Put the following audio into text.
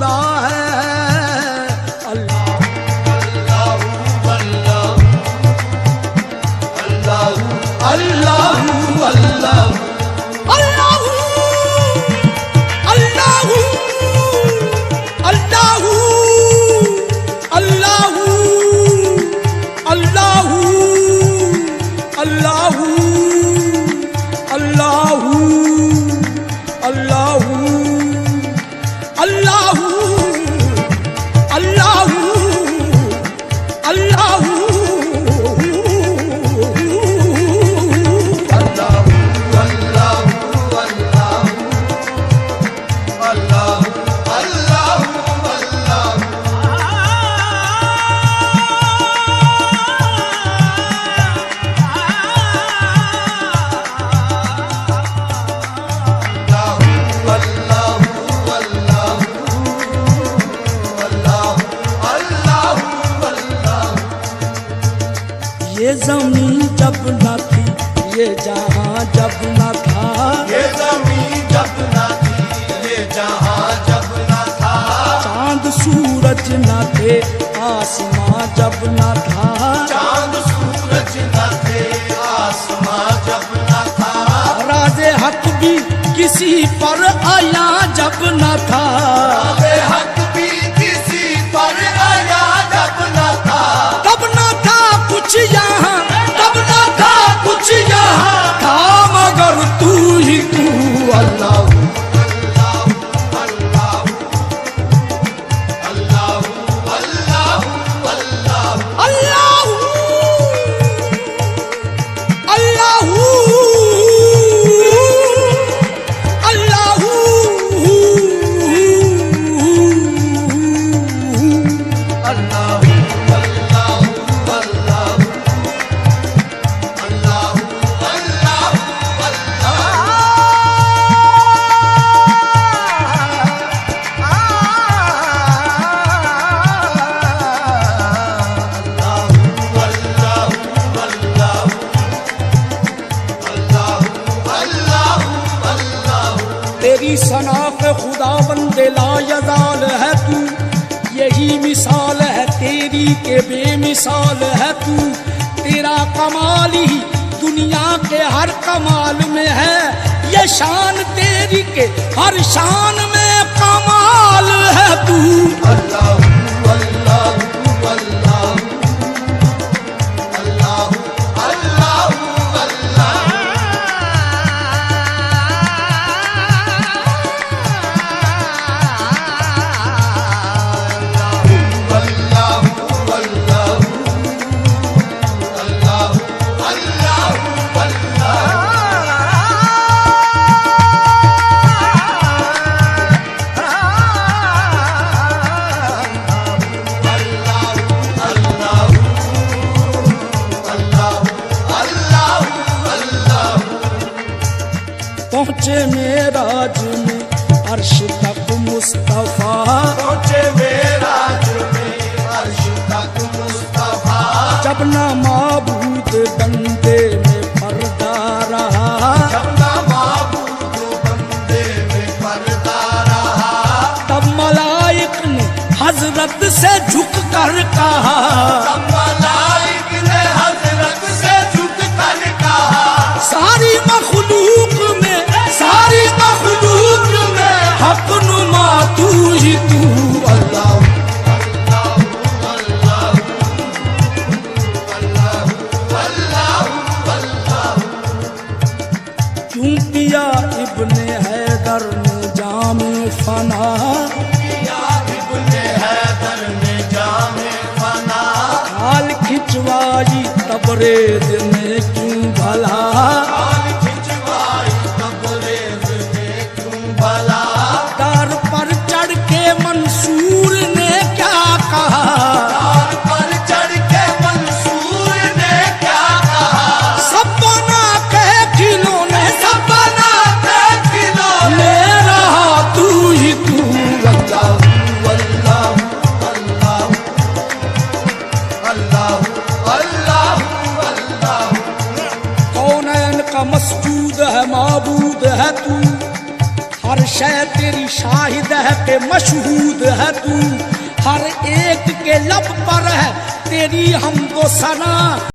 खुदा है। अल्लाह अल्लाह अल्लाह ये ज़मीन जब न थी, ये जहां जब न था, ये ज़मीन जब न थी, ये जहां जब न था, चांद सूरज न थे, आसमां जब न था, चांद सूरज न थे, आसमां जब न था, राज़े हक भी किसी पर आया जब न था, राज़े हक भी किसी पर आया जब न था, तब न था कुछ यहाँ, तब न था कुछ यहाँ, था मगर तू ही तू। अल्लाह तेरी सनाख खुदा बंदे लायज़ाल है तू, यही मिसाल है तेरी के बेमिसाल है तू। तेरा कमाल ही दुनिया के हर कमाल में है, ये शान तेरी के हर शान में कमाल है तू। अल्लाह अल्लाह अल्लाह अल्लाह अल्लाह पहुँचे मेराज में अर्श तक मुस्तफा, पहुँचे मेराज में अर्श तक मुस्तफा, जब ना माबूद बंदे में पर्दा रहा, जब ना माबूद बंदे में पर्दा रहा, तब मलाइक ने हजरत से झुक कर कहा, तब मलाइक ने हजरत से झुक कर कहा, सारी मखलूक में, सारी मखलूक में हक नुमा तू ही तू। अल्लाह क्यों पिया इब्ने हैदर ने जामे फना, इब्ने हैदर ने जामे फना, हाल खिंचवाई तबरेज ने क्यों भला, हाल खिंचवाई तबरेज ने क्यों भला, तार पर चढ़ के मंसूर ने क्या कहा, तार पर चढ़ के मंसूर ने क्या कहा, सब बना के खिलौने, सब बना के खिलौने रहा तू ही तू। अल्लाह अल्लाह अल्लाह अल्लाह अल्लाह अल्लाह कौनैन का मस्जूद है माबूद है तू, हर शय तेरी शाहिद है कि मशहूद है तू, हर एक के लब पर है तेरी हमदो सना।